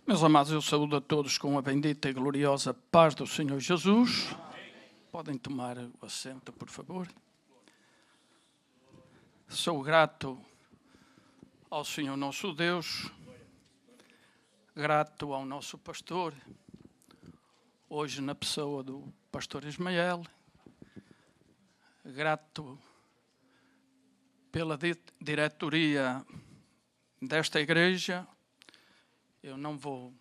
Meus amados, eu saúdo a todos com a bendita e gloriosa paz do Senhor Jesus. Podem tomar o assento, por favor. Sou grato ao Senhor nosso Deus, grato ao nosso pastor, hoje na pessoa do pastor Ismael, grato pela diretoria desta igreja. Eu não vou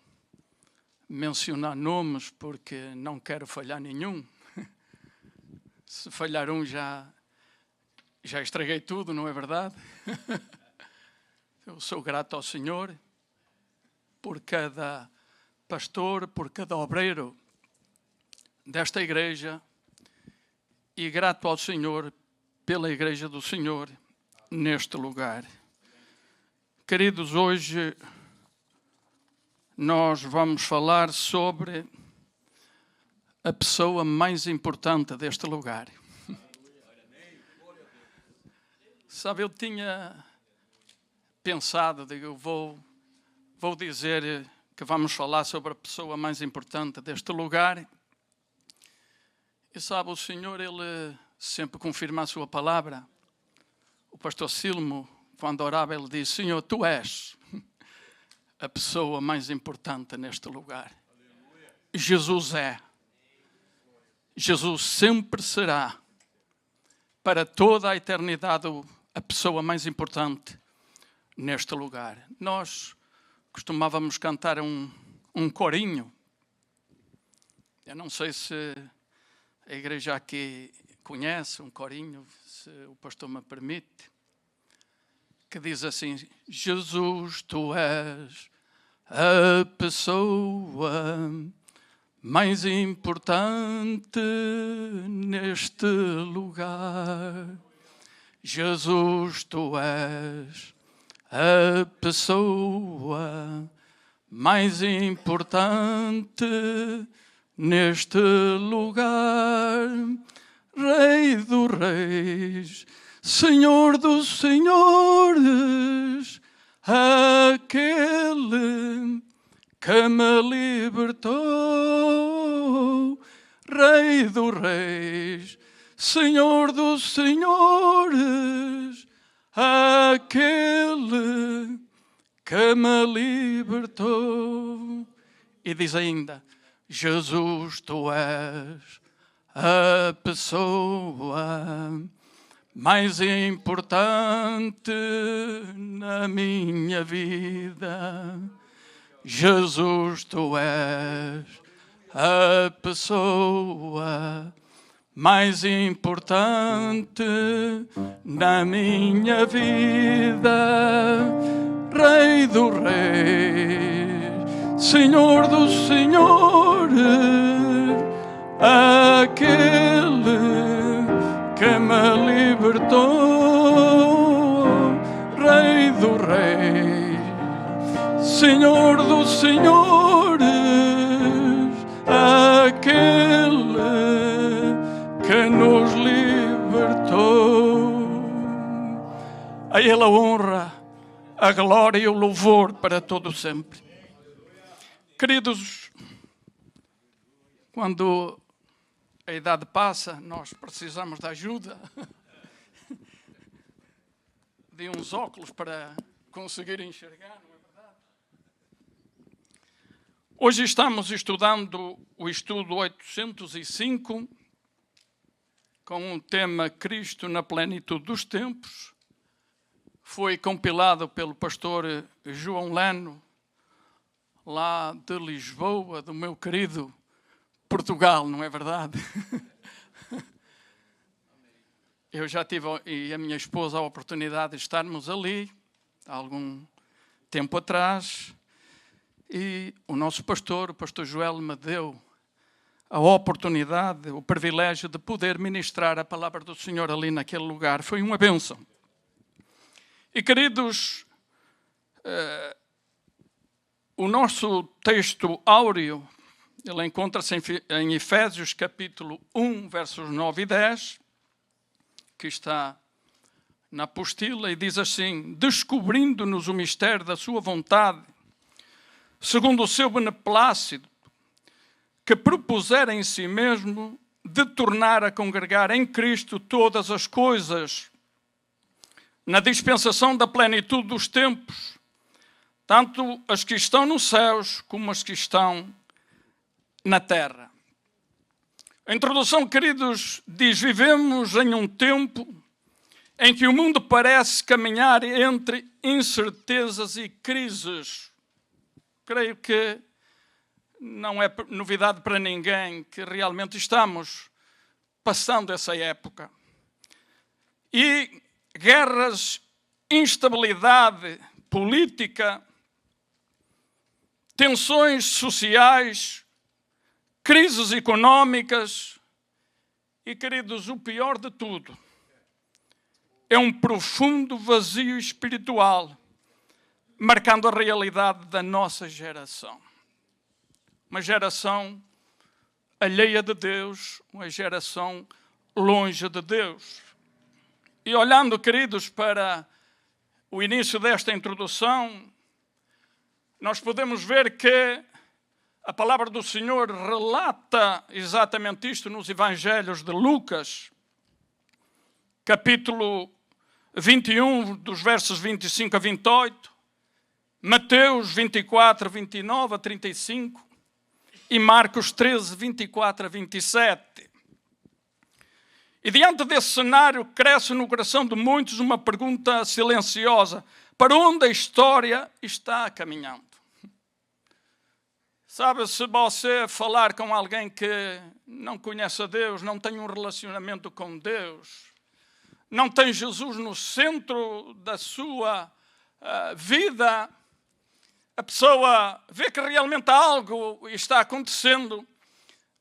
mencionar nomes porque não quero falhar nenhum. Se falhar um já estraguei tudo, não é verdade? Eu sou grato ao Senhor por cada pastor, por cada obreiro desta igreja e grato ao Senhor pela igreja do Senhor neste lugar. Queridos, hoje nós vamos falar sobre a pessoa mais importante deste lugar. Sabe, eu tinha pensado, eu vou dizer que vamos falar sobre a pessoa mais importante deste lugar. E sabe, o Senhor, Ele sempre confirma a sua palavra. O pastor Silmo, quando orava, ele disse: Senhor, Tu és a pessoa mais importante neste lugar. Aleluia. Jesus é. Jesus sempre será, para toda a eternidade, a pessoa mais importante neste lugar. Nós costumávamos cantar um corinho. Eu não sei se a igreja aqui conhece um corinho, se o pastor me permite, que diz assim: Jesus, Tu és a pessoa mais importante neste lugar. Jesus, Tu és a pessoa mais importante neste lugar. Rei dos reis, Senhor dos senhores, aquele que me libertou. Rei dos reis, Senhor dos senhores, aquele que me libertou. E diz ainda: Jesus, Tu és a pessoa mais importante na minha vida. Jesus, Tu és a pessoa mais importante na minha vida. Rei dos reis, Senhor dos senhores, aquele que me libertou. Rei dos reis, Senhor dos senhores, aquele que nos libertou. A Ele a honra, a glória e o louvor para todo sempre. Queridos, quando a idade passa, nós precisamos de ajuda, de uns óculos para conseguir enxergar, não é verdade? Hoje estamos estudando o estudo 805, com o tema Cristo na plenitude dos tempos. Foi compilado pelo pastor João Leno, lá de Lisboa, do meu querido Portugal, não é verdade? Eu já tive, e a minha esposa, a oportunidade de estarmos ali, há algum tempo atrás, e o nosso pastor, o pastor Joel, me deu a oportunidade, o privilégio de poder ministrar a palavra do Senhor ali naquele lugar. Foi uma bênção. E, queridos, o nosso texto áureo, ele encontra-se em Efésios capítulo 1, versos 9 e 10, que está na apostila, e diz assim: descobrindo-nos o mistério da sua vontade, segundo o seu beneplácito, que propusera em si mesmo de tornar a congregar em Cristo todas as coisas, na dispensação da plenitude dos tempos, tanto as que estão nos céus como as que estão na terra. A introdução, queridos, diz: vivemos em um tempo em que o mundo parece caminhar entre incertezas e crises. Creio que não é novidade para ninguém que realmente estamos passando essa época. E guerras, instabilidade política, tensões sociais, crises económicas e, queridos, o pior de tudo é um profundo vazio espiritual, marcando a realidade da nossa geração. Uma geração alheia de Deus, uma geração longe de Deus. E olhando, queridos, para o início desta introdução, nós podemos ver que a palavra do Senhor relata exatamente isto nos Evangelhos de Lucas, capítulo 21, dos versos 25 a 28, Mateus 24, 29 a 35 e Marcos 13, 24 a 27. E diante desse cenário cresce no coração de muitos uma pergunta silenciosa: para onde a história está caminhando? Sabe, se você falar com alguém que não conhece a Deus, não tem um relacionamento com Deus, não tem Jesus no centro da sua vida, a pessoa vê que realmente algo está acontecendo,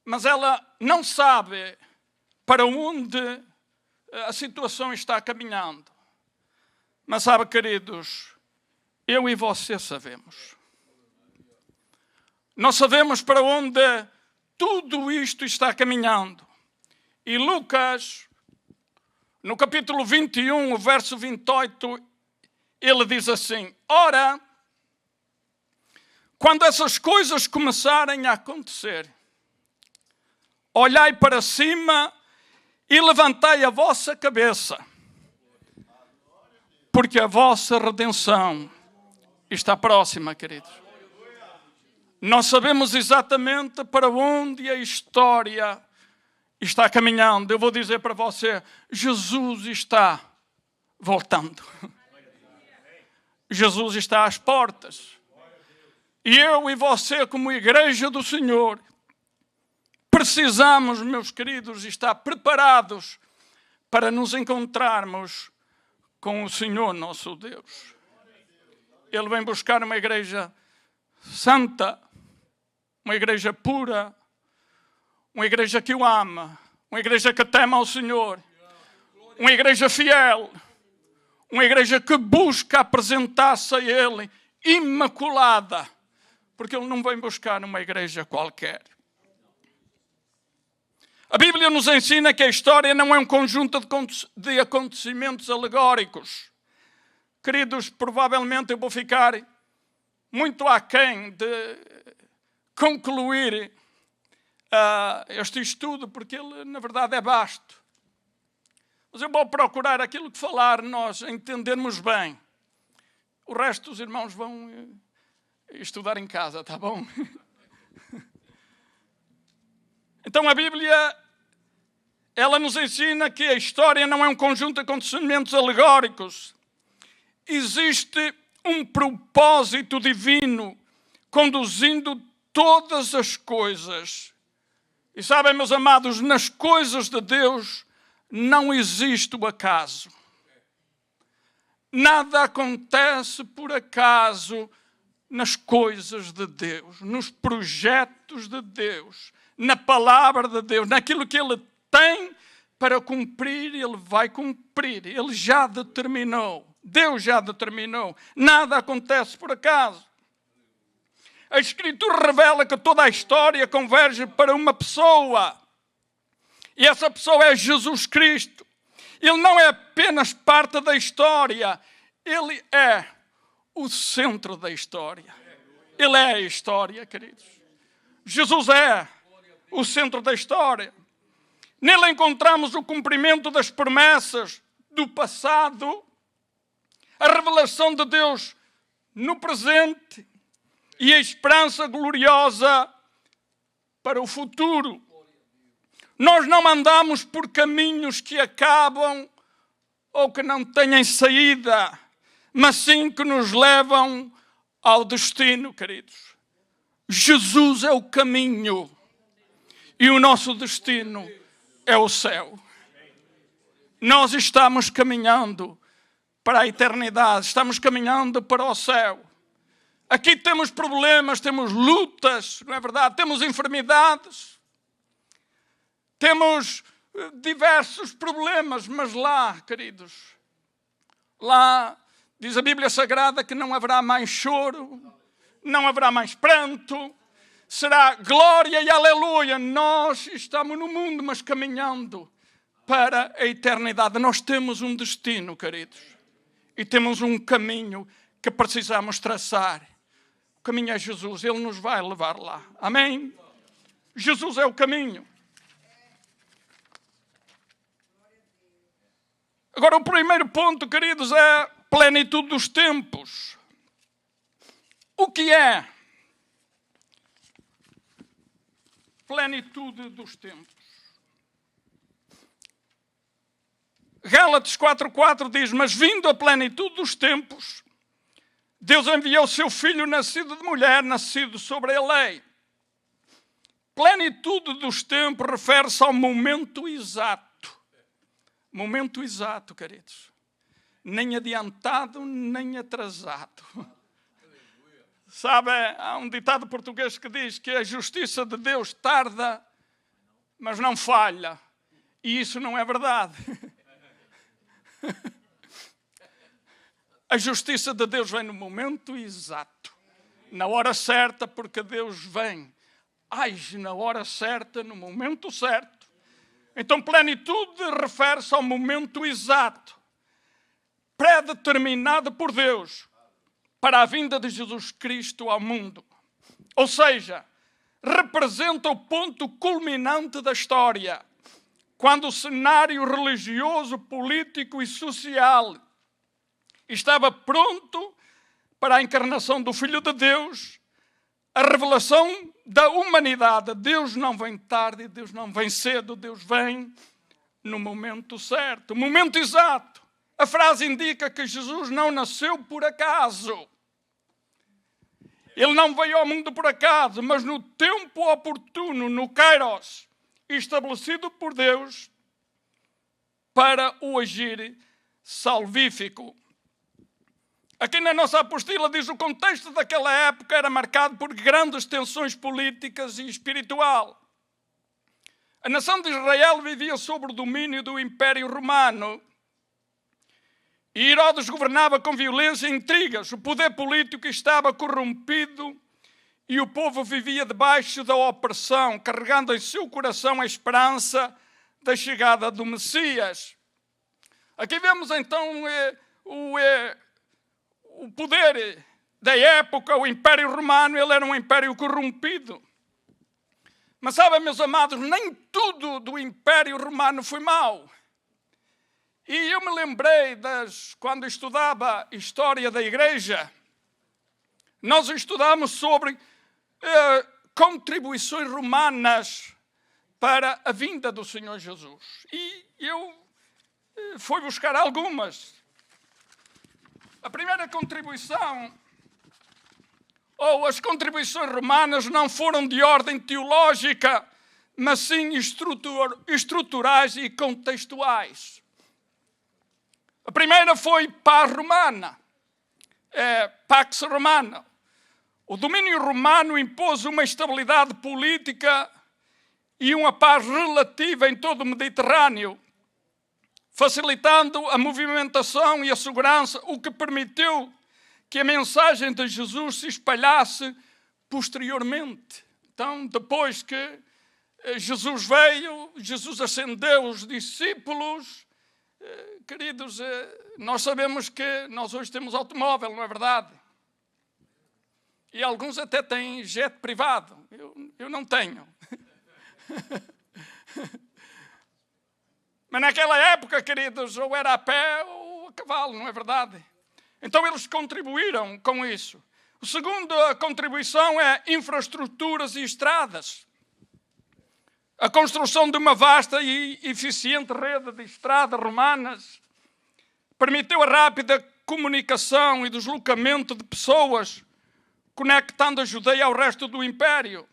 mas ela não sabe para onde a situação está caminhando. Mas sabe, queridos, eu e você sabemos. Nós sabemos para onde tudo isto está caminhando. E Lucas, no capítulo 21, o verso 28, ele diz assim: ora, quando essas coisas começarem a acontecer, olhai para cima e levantai a vossa cabeça, porque a vossa redenção está próxima, queridos. Nós sabemos exatamente para onde a história está caminhando. Eu vou dizer para você: Jesus está voltando. Jesus está às portas. E eu e você, como igreja do Senhor, precisamos, meus queridos, estar preparados para nos encontrarmos com o Senhor nosso Deus. Ele vem buscar uma igreja santa, uma igreja pura, uma igreja que o ama, uma igreja que teme ao Senhor, uma igreja fiel, uma igreja que busca apresentar-se a Ele imaculada, porque Ele não vem buscar uma igreja qualquer. A Bíblia nos ensina que a história não é um conjunto de acontecimentos alegóricos. Queridos, provavelmente eu vou ficar muito aquém de concluir este estudo, porque ele, na verdade, é vasto. Mas eu vou procurar aquilo que falar, nós entendermos bem. O resto os irmãos vão estudar em casa, tá bom? Então a Bíblia, ela nos ensina que a história não é um conjunto de acontecimentos alegóricos. Existe um propósito divino conduzindo todas as coisas. E sabem, meus amados, nas coisas de Deus não existe o acaso. Nada acontece por acaso nas coisas de Deus, nos projetos de Deus, na palavra de Deus, naquilo que Ele tem para cumprir, Ele vai cumprir. Ele já determinou. Deus já determinou. Nada acontece por acaso. A Escritura revela que toda a história converge para uma pessoa. E essa pessoa é Jesus Cristo. Ele não é apenas parte da história. Ele é o centro da história. Ele é a história, queridos. Jesus é o centro da história. Nele encontramos o cumprimento das promessas do passado, a revelação de Deus no presente e a esperança gloriosa para o futuro. Nós não andamos por caminhos que acabam ou que não têm saída, mas sim que nos levam ao destino, queridos. Jesus é o caminho e o nosso destino é o céu. Nós estamos caminhando para a eternidade, estamos caminhando para o céu. Aqui temos problemas, temos lutas, não é verdade? Temos enfermidades, temos diversos problemas, mas lá, queridos, lá diz a Bíblia Sagrada que não haverá mais choro, não haverá mais pranto, será glória e aleluia. Nós estamos no mundo, mas caminhando para a eternidade. Nós temos um destino, queridos, e temos um caminho que precisamos traçar. O caminho é Jesus, Ele nos vai levar lá. Amém? Jesus é o caminho. Agora, o primeiro ponto, queridos, é a plenitude dos tempos. O que é plenitude dos tempos? Gálatas 4:4 diz: mas vindo a plenitude dos tempos, Deus enviou o seu Filho nascido de mulher, nascido sobre a lei. Plenitude dos tempos refere-se ao momento exato. Momento exato, queridos. Nem adiantado, nem atrasado. Sabe, há um ditado português que diz que a justiça de Deus tarda, mas não falha. E isso não é verdade. A justiça de Deus vem no momento exato, na hora certa, porque Deus vem, age na hora certa, no momento certo. Então, plenitude refere-se ao momento exato, pré-determinado por Deus, para a vinda de Jesus Cristo ao mundo. Ou seja, representa o ponto culminante da história, quando o cenário religioso, político e social estava pronto para a encarnação do Filho de Deus, a revelação da humanidade. Deus não vem tarde, Deus não vem cedo, Deus vem no momento certo, momento exato. A frase indica que Jesus não nasceu por acaso. Ele não veio ao mundo por acaso, mas no tempo oportuno, no Kairos, estabelecido por Deus para o agir salvífico. Aqui na nossa apostila diz o contexto daquela época era marcado por grandes tensões políticas e espiritual. A nação de Israel vivia sob o domínio do Império Romano e Herodes governava com violência e intrigas. O poder político estava corrompido e o povo vivia debaixo da opressão, carregando em seu coração a esperança da chegada do Messias. Aqui vemos então o poder da época, o Império Romano. Ele era um império corrompido. Mas sabem, meus amados, nem tudo do Império Romano foi mau. E eu me lembrei quando estudava História da Igreja, nós estudamos sobre contribuições romanas para a vinda do Senhor Jesus. E eu fui buscar algumas. A primeira contribuição, ou as contribuições romanas, não foram de ordem teológica, mas sim estruturais e contextuais. A primeira foi paz romana, Pax Romana. O domínio romano impôs uma estabilidade política e uma paz relativa em todo o Mediterrâneo, facilitando a movimentação e a segurança, o que permitiu que a mensagem de Jesus se espalhasse posteriormente. Então, depois que Jesus veio, Jesus acendeu os discípulos. Queridos, nós sabemos que nós hoje temos automóvel, não é verdade? E alguns até têm jet privado. Eu não tenho. Mas naquela época, queridos, ou era a pé ou a cavalo, não é verdade? Então eles contribuíram com isso. A segunda contribuição é infraestruturas e estradas. A construção de uma vasta e eficiente rede de estradas romanas permitiu a rápida comunicação e deslocamento de pessoas, conectando a Judeia ao resto do Império.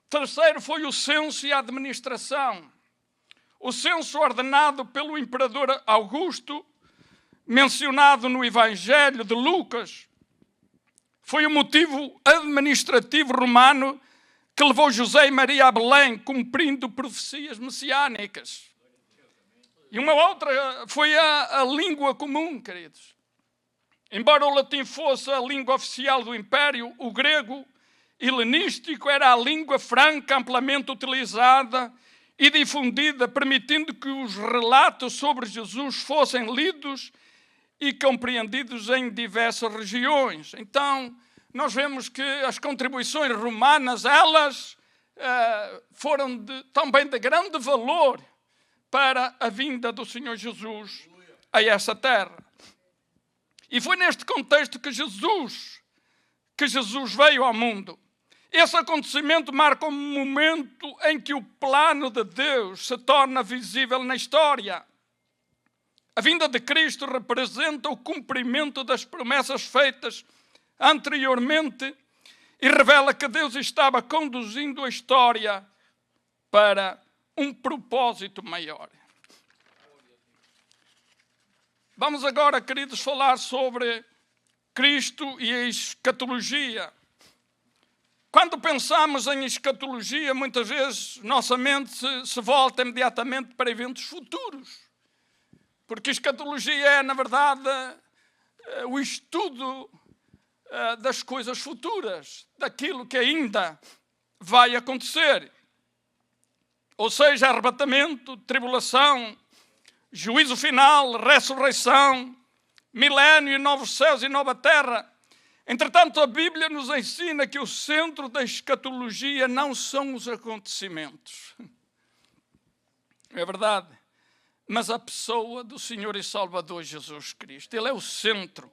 Terceiro foi o censo e a administração. O censo ordenado pelo imperador Augusto, mencionado no Evangelho de Lucas, foi o motivo administrativo romano que levou José e Maria a Belém, cumprindo profecias messiânicas. E uma outra foi a língua comum, queridos. Embora o latim fosse a língua oficial do Império, o grego helenístico era a língua franca amplamente utilizada e difundida, permitindo que os relatos sobre Jesus fossem lidos e compreendidos em diversas regiões. Então, nós vemos que as contribuições romanas, elas foram também de grande valor para a vinda do Senhor Jesus a essa terra. E foi neste contexto que Jesus veio ao mundo. Esse acontecimento marca um momento em que o plano de Deus se torna visível na história. A vinda de Cristo representa o cumprimento das promessas feitas anteriormente e revela que Deus estava conduzindo a história para um propósito maior. Vamos agora, queridos, falar sobre Cristo e a escatologia. Quando pensamos em escatologia, muitas vezes nossa mente se volta imediatamente para eventos futuros. Porque escatologia é, na verdade, o estudo das coisas futuras, daquilo que ainda vai acontecer. Ou seja, arrebatamento, tribulação, juízo final, ressurreição, milénio, novos céus e nova terra. Entretanto, a Bíblia nos ensina que o centro da escatologia não são os acontecimentos. É verdade. Mas a pessoa do Senhor e Salvador Jesus Cristo. Ele é o centro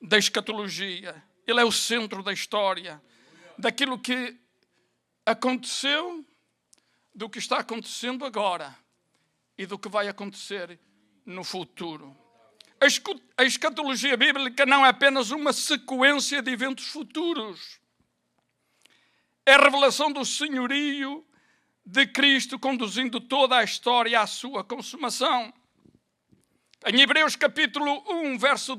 da escatologia. Ele é o centro da história. Daquilo que aconteceu, do que está acontecendo agora e do que vai acontecer no futuro. A escatologia bíblica não é apenas uma sequência de eventos futuros. É a revelação do senhorio de Cristo conduzindo toda a história à sua consumação. Em Hebreus capítulo 1, verso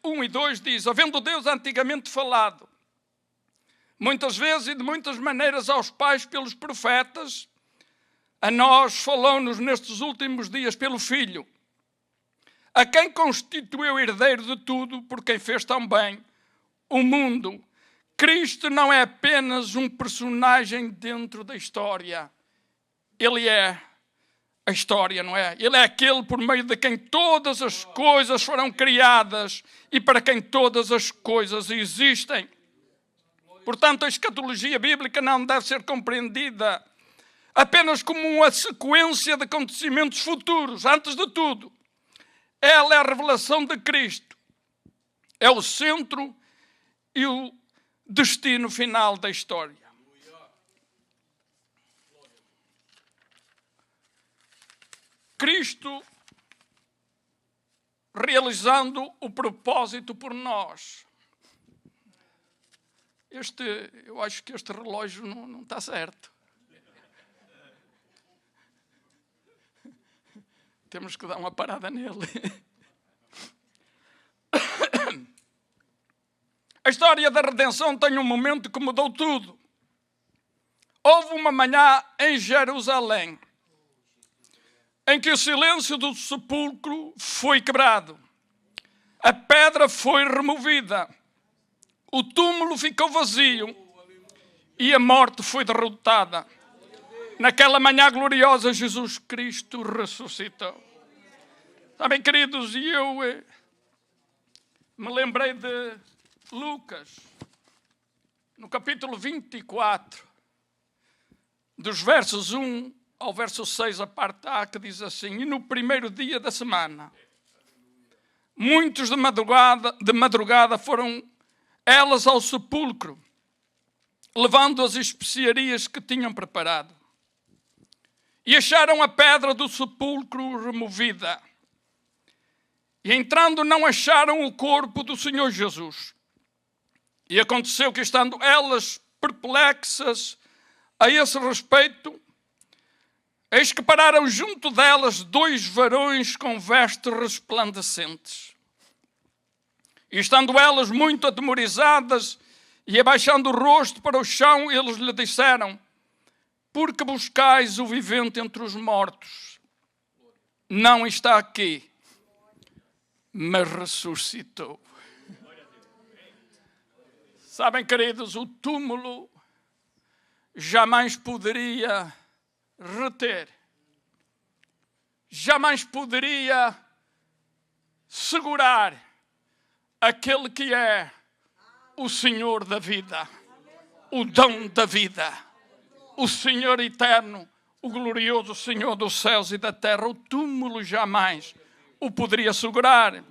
1 e 2 diz: havendo Deus antigamente falado, muitas vezes e de muitas maneiras aos pais pelos profetas, a nós falou-nos nestes últimos dias pelo Filho, a quem constituiu herdeiro de tudo, por quem fez também o mundo. Cristo não é apenas um personagem dentro da história. Ele é a história, não é? Ele é aquele por meio de quem todas as coisas foram criadas e para quem todas as coisas existem. Portanto, a escatologia bíblica não deve ser compreendida apenas como uma sequência de acontecimentos futuros. Antes de tudo, ela é a revelação de Cristo. É o centro e o destino final da história. Cristo realizando o propósito por nós. Eu acho que este relógio não está certo. Temos que dar uma parada nele. A história da redenção tem um momento que mudou tudo. Houve uma manhã em Jerusalém em que o silêncio do sepulcro foi quebrado. A pedra foi removida. O túmulo ficou vazio e a morte foi derrotada. Naquela manhã gloriosa, Jesus Cristo ressuscitou. Sabem, queridos, e eu me lembrei de Lucas, no capítulo 24, dos versos 1 ao verso 6, a parte A, que diz assim: e no primeiro dia da semana, muitos de madrugada foram elas ao sepulcro, levando as especiarias que tinham preparado. E acharam a pedra do sepulcro removida. E entrando não acharam o corpo do Senhor Jesus. E aconteceu que, estando elas perplexas a esse respeito, eis que pararam junto delas 2 varões com vestes resplandecentes. E estando elas muito atemorizadas e abaixando o rosto para o chão, eles lhe disseram: por que buscais o vivente entre os mortos? Não está aqui, mas ressuscitou. Sabem, queridos, o túmulo jamais poderia reter, jamais poderia segurar aquele que é o Senhor da vida, o dom da vida, o Senhor eterno, o glorioso Senhor dos céus e da terra. O túmulo jamais o poderia segurar.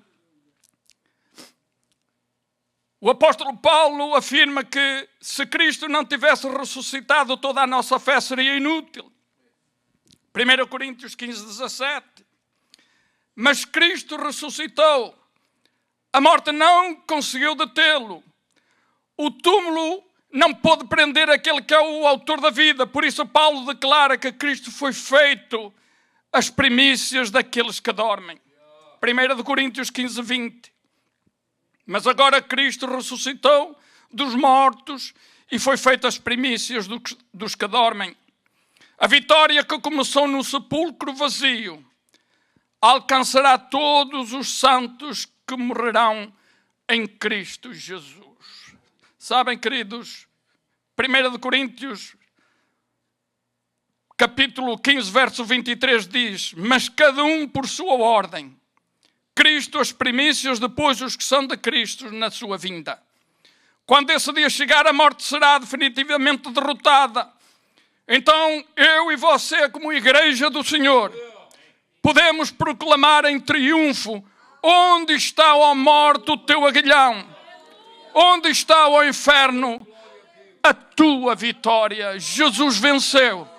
O apóstolo Paulo afirma que se Cristo não tivesse ressuscitado, toda a nossa fé seria inútil. 1 Coríntios 15, 17. Mas Cristo ressuscitou. A morte não conseguiu detê-lo. O túmulo não pôde prender aquele que é o autor da vida. Por isso Paulo declara que Cristo foi feito as primícias daqueles que dormem. 1 Coríntios 15, 20. Mas agora Cristo ressuscitou dos mortos e foi feito as primícias dos que dormem. A vitória que começou no sepulcro vazio alcançará todos os santos que morrerão em Cristo Jesus. Sabem, queridos, 1 Coríntios, capítulo 15, verso 23 diz: mas cada um por sua ordem. Cristo as primícias, depois os que são de Cristo na sua vinda. Quando esse dia chegar, a morte será definitivamente derrotada. Então, eu e você, como igreja do Senhor, podemos proclamar em triunfo: onde está, ó morte, o teu aguilhão? Onde está, ó inferno, a tua vitória? Jesus venceu.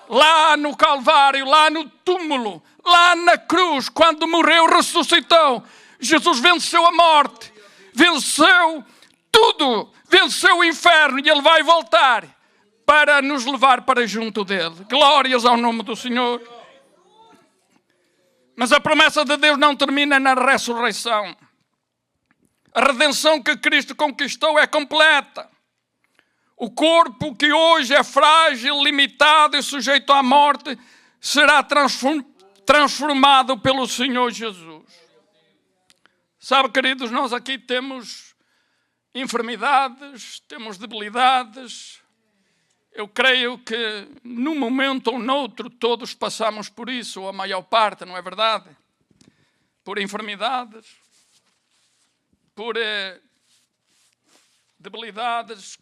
Lá no Calvário, lá no túmulo, lá na cruz, quando morreu, ressuscitou. Jesus venceu a morte, venceu tudo, venceu o inferno, e Ele vai voltar para nos levar para junto dEle. Glórias ao nome do Senhor. Mas a promessa de Deus não termina na ressurreição. A redenção que Cristo conquistou é completa. O corpo que hoje é frágil, limitado e sujeito à morte será transformado pelo Senhor Jesus. Sabe, queridos, nós aqui temos enfermidades, temos debilidades. Eu creio que num momento ou noutro todos passamos por isso, ou a maior parte, não é verdade? Por enfermidades, por debilidades,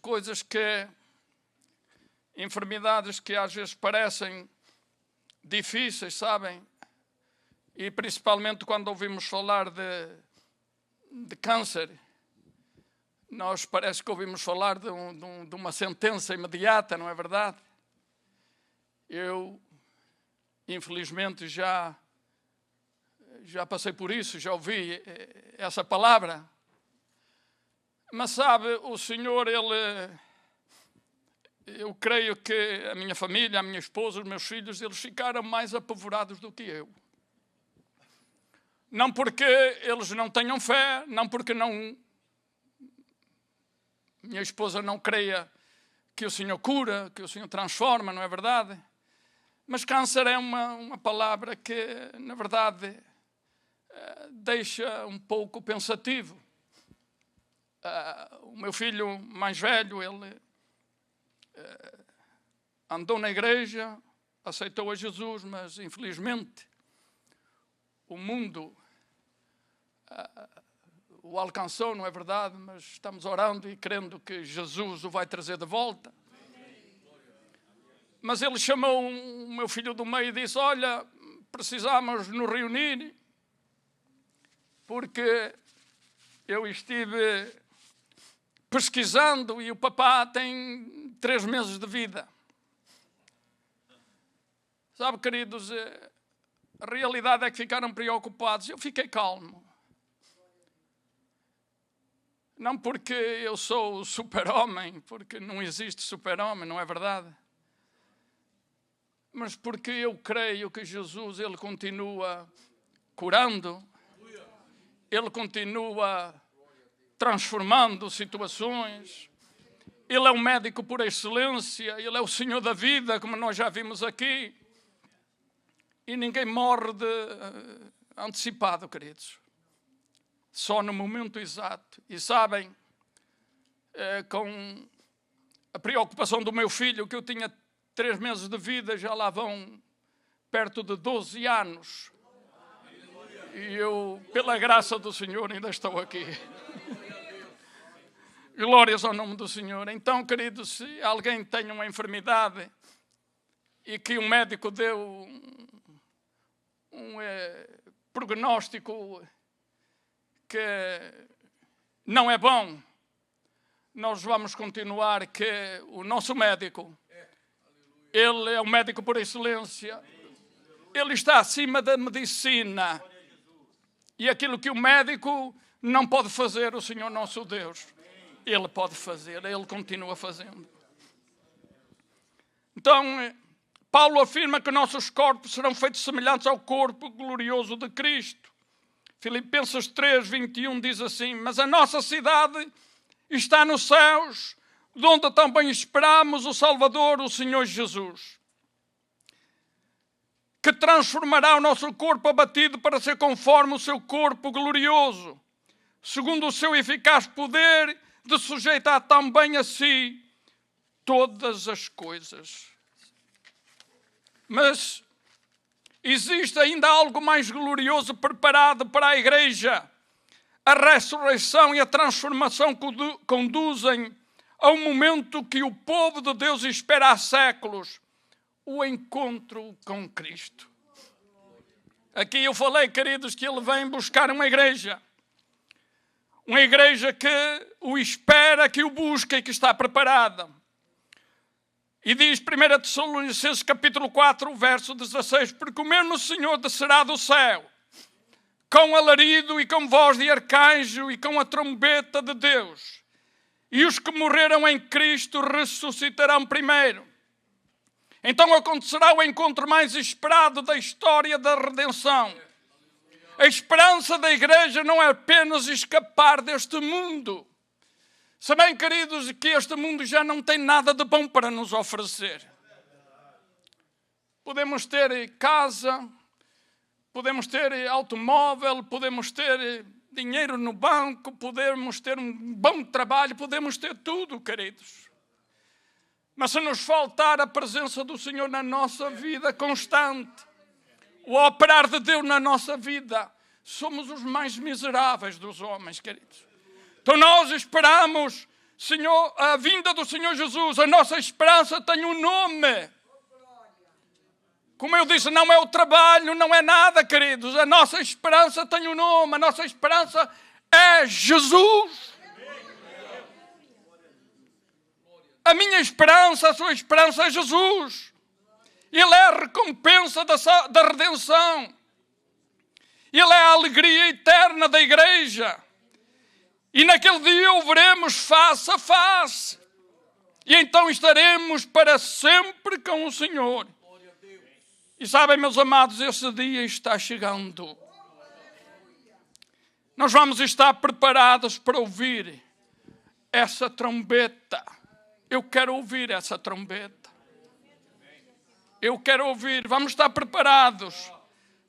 enfermidades que às vezes parecem difíceis, sabem? E principalmente quando ouvimos falar de câncer, nós parece que ouvimos falar de uma sentença imediata, não é verdade? Eu, infelizmente, já passei por isso, já ouvi essa palavra. Mas sabe, o Senhor, eu creio que a minha família, a minha esposa, os meus filhos, eles ficaram mais apavorados do que eu. Não porque eles não tenham fé, não porque minha esposa não creia que o Senhor cura, que o Senhor transforma, não é verdade? Mas câncer é uma palavra que, na verdade, deixa um pouco pensativo. O meu filho mais velho, ele andou na igreja, aceitou a Jesus, mas infelizmente o mundo o alcançou, não é verdade? Mas estamos orando e crendo que Jesus o vai trazer de volta. Mas ele chamou o meu filho do meio e disse: olha, precisamos nos reunir, porque eu estive pesquisando e o papá tem 3 meses de vida. Sabe, queridos, a realidade é que ficaram preocupados. Eu fiquei calmo. Não porque eu sou o super-homem, porque não existe super-homem, não é verdade? Mas porque eu creio que Jesus, ele continua curando, ele continua transformando situações, ele é um médico por excelência, ele é o Senhor da vida, como nós já vimos aqui, e ninguém morre de antecipado, queridos, só no momento exato. E sabem, com a preocupação do meu filho, que eu tinha 3 meses de vida, já lá vão perto de 12 anos. E eu, pela graça do Senhor, ainda estou aqui. Glórias ao nome do Senhor. Então, queridos, se alguém tem uma enfermidade e que um médico deu um prognóstico que não é bom, nós vamos continuar, que o nosso médico, ele é um médico por excelência, ele está acima da medicina, e aquilo que o médico não pode fazer, o Senhor nosso Deus, ele pode fazer, ele continua fazendo. Então, Paulo afirma que nossos corpos serão feitos semelhantes ao corpo glorioso de Cristo. Filipenses 3:21 diz assim: mas a nossa cidade está nos céus, de onde também esperamos o Salvador, o Senhor Jesus, que transformará o nosso corpo abatido para ser conforme o seu corpo glorioso, segundo o seu eficaz poder, de sujeitar também a si todas as coisas. Mas existe ainda algo mais glorioso preparado para a igreja. A ressurreição e a transformação conduzem a um momento que o povo de Deus espera há séculos: o encontro com Cristo. Aqui eu falei, queridos, que ele vem buscar uma igreja que o espera, que o busca e que está preparada. E diz 1 Tessalonicenses capítulo 4, verso 16: porque o mesmo Senhor descerá do céu, com alarido e com voz de arcanjo e com a trombeta de Deus, e os que morreram em Cristo ressuscitarão primeiro. Então acontecerá o encontro mais esperado da história da redenção. A esperança da igreja não é apenas escapar deste mundo. Sabem, queridos, que este mundo já não tem nada de bom para nos oferecer. Podemos ter casa, podemos ter automóvel, podemos ter dinheiro no banco, podemos ter um bom trabalho, podemos ter tudo, queridos. Mas se nos faltar a presença do Senhor na nossa vida constante, o operar de Deus na nossa vida, somos os mais miseráveis dos homens, queridos. Então nós esperamos, Senhor, a vinda do Senhor Jesus. A nossa esperança tem um nome. Como eu disse, não é o trabalho, não é nada, queridos. A nossa esperança tem um nome. A nossa esperança é Jesus. A minha esperança, a sua esperança é Jesus. Ele é a recompensa da redenção. Ele é a alegria eterna da igreja. E naquele dia o veremos face a face. E então estaremos para sempre com o Senhor. E sabem, meus amados, esse dia está chegando. Nós vamos estar preparados para ouvir essa trombeta. Eu quero ouvir essa trombeta. Eu quero ouvir. Vamos estar preparados,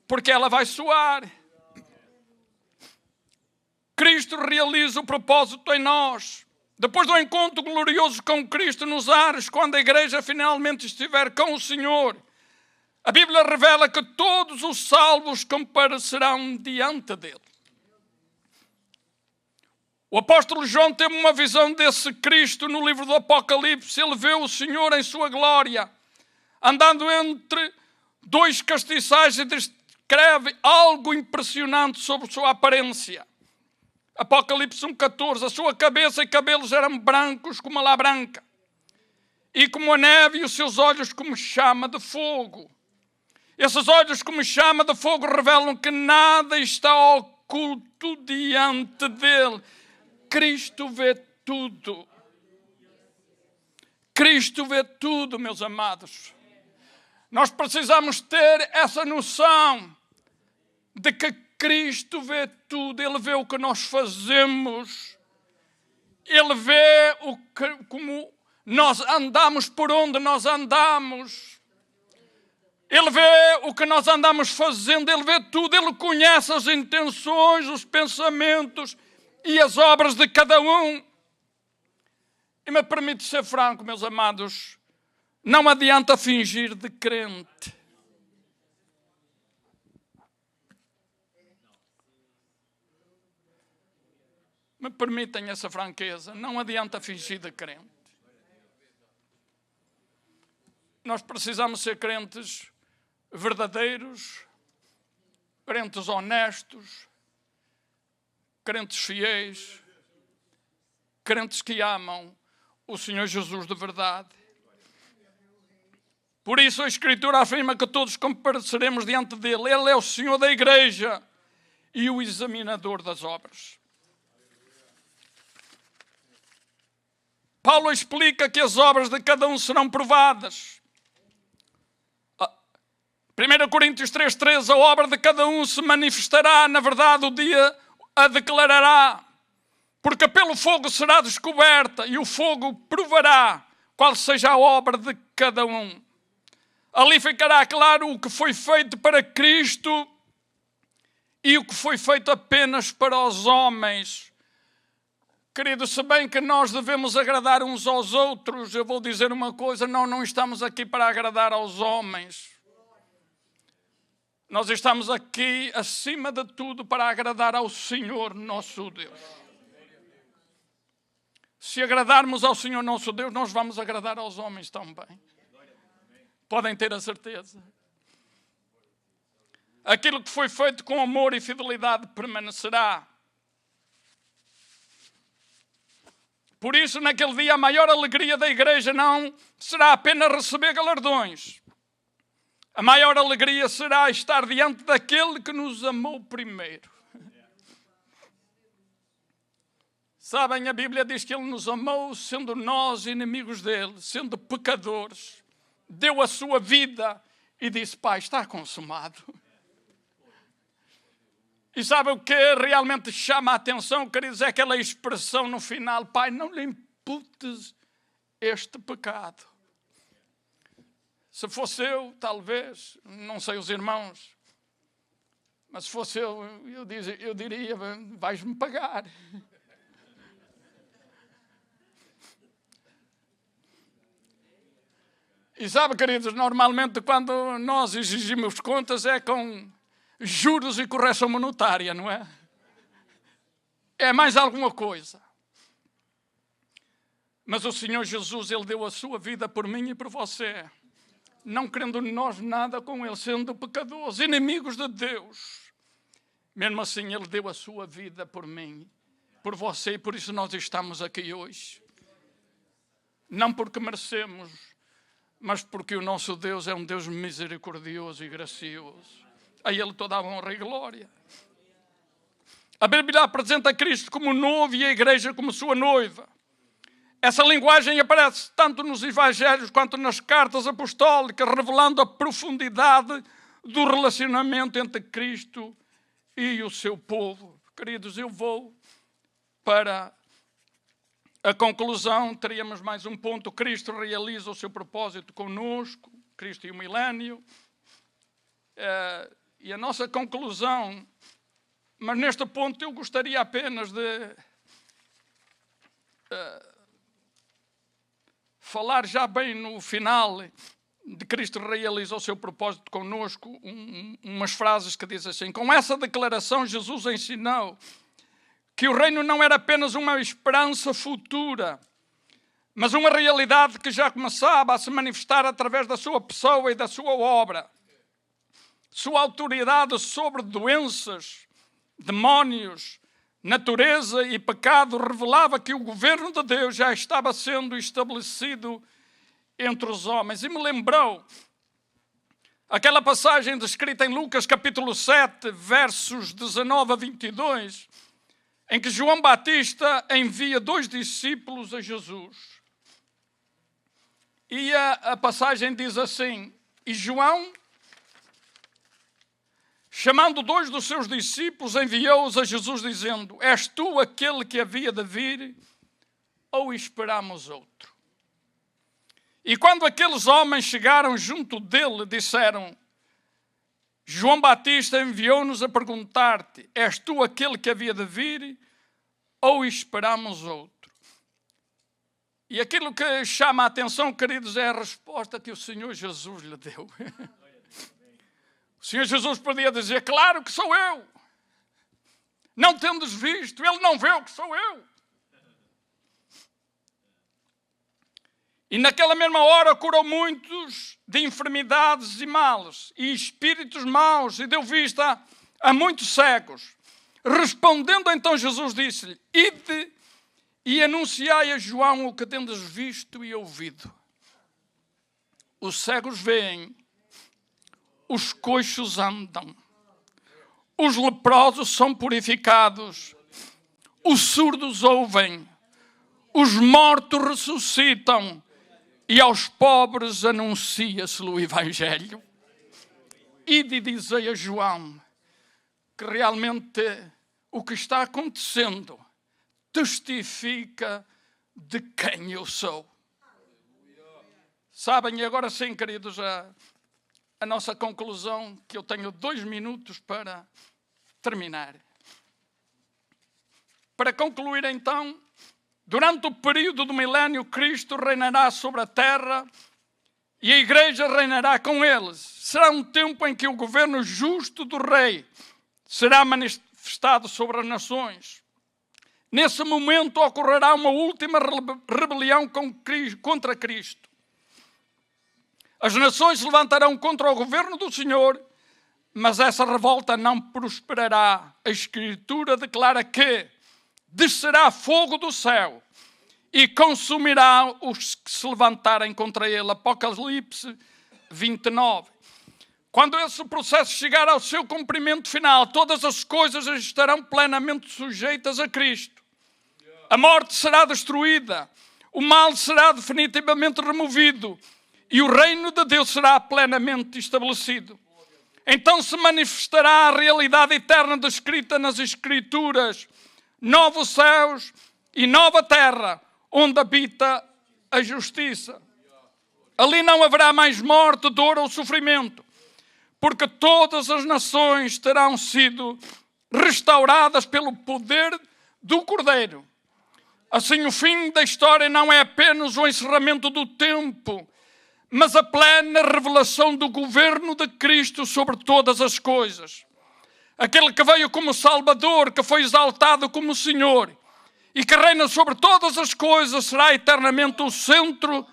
porque ela vai soar. Cristo realiza o propósito em nós. Depois do encontro glorioso com Cristo nos ares, quando a igreja finalmente estiver com o Senhor, a Bíblia revela que todos os salvos comparecerão diante dele. O apóstolo João teve uma visão desse Cristo no livro do Apocalipse. Ele vê o Senhor em sua glória, andando entre dois castiçais, e descreve algo impressionante sobre sua aparência. Apocalipse 1,14. A sua cabeça e cabelos eram brancos como a lã branca, e como a neve, e os seus olhos como chama de fogo. Esses olhos como chama de fogo revelam que nada está oculto diante dele. Cristo vê tudo. Cristo vê tudo, meus amados. Nós precisamos ter essa noção de que Cristo vê tudo. Ele vê o que nós fazemos. Ele vê como nós andamos, por onde nós andamos. Ele vê o que nós andamos fazendo. Ele vê tudo. Ele conhece as intenções, os pensamentos e as obras de cada um. E me permite ser franco, meus amados, não adianta fingir de crente. Me permitem essa franqueza, não adianta fingir de crente. Nós precisamos ser crentes verdadeiros, crentes honestos, crentes fiéis, crentes que amam o Senhor Jesus de verdade. Por isso a Escritura afirma que todos compareceremos diante dele. Ele é o Senhor da igreja e o examinador das obras. Paulo explica que as obras de cada um serão provadas. 1 Coríntios 3,13, a obra de cada um se manifestará, na verdade o dia a declarará, porque pelo fogo será descoberta e o fogo provará qual seja a obra de cada um. Ali ficará claro o que foi feito para Cristo e o que foi feito apenas para os homens. Querido, se bem que nós devemos agradar uns aos outros, eu vou dizer uma coisa, nós não estamos aqui para agradar aos homens. Nós estamos aqui, acima de tudo, para agradar ao Senhor nosso Deus. Se agradarmos ao Senhor nosso Deus, nós vamos agradar aos homens também. Podem ter a certeza. Aquilo que foi feito com amor e fidelidade permanecerá. Por isso, naquele dia, a maior alegria da igreja não será apenas receber galardões. A maior alegria será estar diante daquele que nos amou primeiro. Sabem, a Bíblia diz que Ele nos amou sendo nós inimigos dEle, sendo pecadores. Deu a sua vida e disse, Pai, está consumado. E sabe o que realmente chama a atenção, queridos? É aquela expressão no final, Pai, não lhe imputes este pecado. Se fosse eu, talvez, não sei os irmãos, mas se fosse eu diria, vais-me pagar. E sabe, queridos, normalmente quando nós exigimos contas é com juros e correção monetária, não é? É mais alguma coisa. Mas o Senhor Jesus, Ele deu a sua vida por mim e por você. Não querendo nós nada com Ele, sendo pecadores, inimigos de Deus. Mesmo assim, Ele deu a sua vida por mim, por você, e por isso nós estamos aqui hoje. Não porque merecemos, mas porque o nosso Deus é um Deus misericordioso e gracioso. A Ele toda a honra e glória. A Bíblia apresenta Cristo como noivo e a igreja como sua noiva. Essa linguagem aparece tanto nos evangelhos quanto nas cartas apostólicas, revelando a profundidade do relacionamento entre Cristo e o seu povo. Queridos, eu vou para a conclusão. Teríamos mais um ponto. Cristo realiza o seu propósito conosco, Cristo e o milénio. E a nossa conclusão, mas neste ponto eu gostaria apenas de falar já bem no final de Cristo realiza o seu propósito conosco, umas frases que dizem assim: com essa declaração Jesus ensinou que o reino não era apenas uma esperança futura, mas uma realidade que já começava a se manifestar através da sua pessoa e da sua obra. Sua autoridade sobre doenças, demónios, natureza e pecado revelava que o governo de Deus já estava sendo estabelecido entre os homens. E me lembrou aquela passagem descrita em Lucas capítulo 7, versos 19 a 22, em que João Batista envia 2 discípulos a Jesus. E a passagem diz assim: e João, chamando 2 dos seus discípulos, enviou-os a Jesus, dizendo: és tu aquele que havia de vir, ou esperamos outro? E quando aqueles homens chegaram junto dele, disseram: João Batista enviou-nos a perguntar-te: és tu aquele que havia de vir, ou esperamos outro? E aquilo que chama a atenção, queridos, é a resposta que o Senhor Jesus lhe deu. O Senhor Jesus podia dizer: claro que sou eu. Não tendes visto, ele não vê o que sou eu. E naquela mesma hora curou muitos de enfermidades e males, e espíritos maus, e deu vista a muitos cegos. Respondendo então Jesus disse-lhe: ide e anunciai a João o que tendes visto e ouvido. Os cegos veem, os coxos andam, os leprosos são purificados, os surdos ouvem, os mortos ressuscitam, e aos pobres anuncia-se o Evangelho. Ide dizei a João que realmente o que está acontecendo testifica de quem eu sou. Sabem, e agora sim, queridos, a nossa conclusão, que eu tenho 2 minutos para terminar. Para concluir então, durante o período do milénio, Cristo reinará sobre a terra e a igreja reinará com eles. Será um tempo em que o governo justo do rei será manifestado sobre as nações. Nesse momento ocorrerá uma última rebelião contra Cristo. As nações se levantarão contra o governo do Senhor, mas essa revolta não prosperará. A Escritura declara que descerá fogo do céu e consumirá os que se levantarem contra ele. Apocalipse 29. Quando esse processo chegar ao seu cumprimento final, todas as coisas estarão plenamente sujeitas a Cristo. A morte será destruída, o mal será definitivamente removido e o reino de Deus será plenamente estabelecido. Então se manifestará a realidade eterna descrita nas Escrituras: novos céus e nova terra, onde habita a justiça. Ali não haverá mais morte, dor ou sofrimento, porque todas as nações terão sido restauradas pelo poder do Cordeiro. Assim, o fim da história não é apenas o encerramento do tempo, mas a plena revelação do governo de Cristo sobre todas as coisas. Aquele que veio como Salvador, que foi exaltado como Senhor e que reina sobre todas as coisas, será eternamente o centro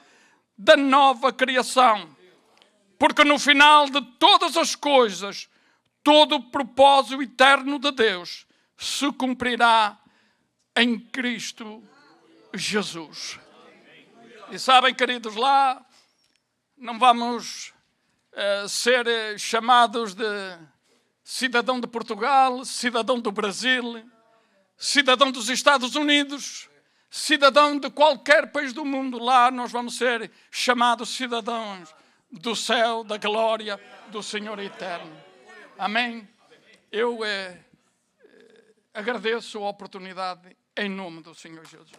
da nova criação. Porque no final de todas as coisas, todo o propósito eterno de Deus se cumprirá em Cristo Jesus. E sabem, queridos, lá não vamos ser chamados de cidadão de Portugal, cidadão do Brasil, cidadão dos Estados Unidos, cidadão de qualquer país do mundo. Lá nós vamos ser chamados cidadãos do céu, da glória do Senhor eterno. Amém? Eu agradeço a oportunidade em nome do Senhor Jesus.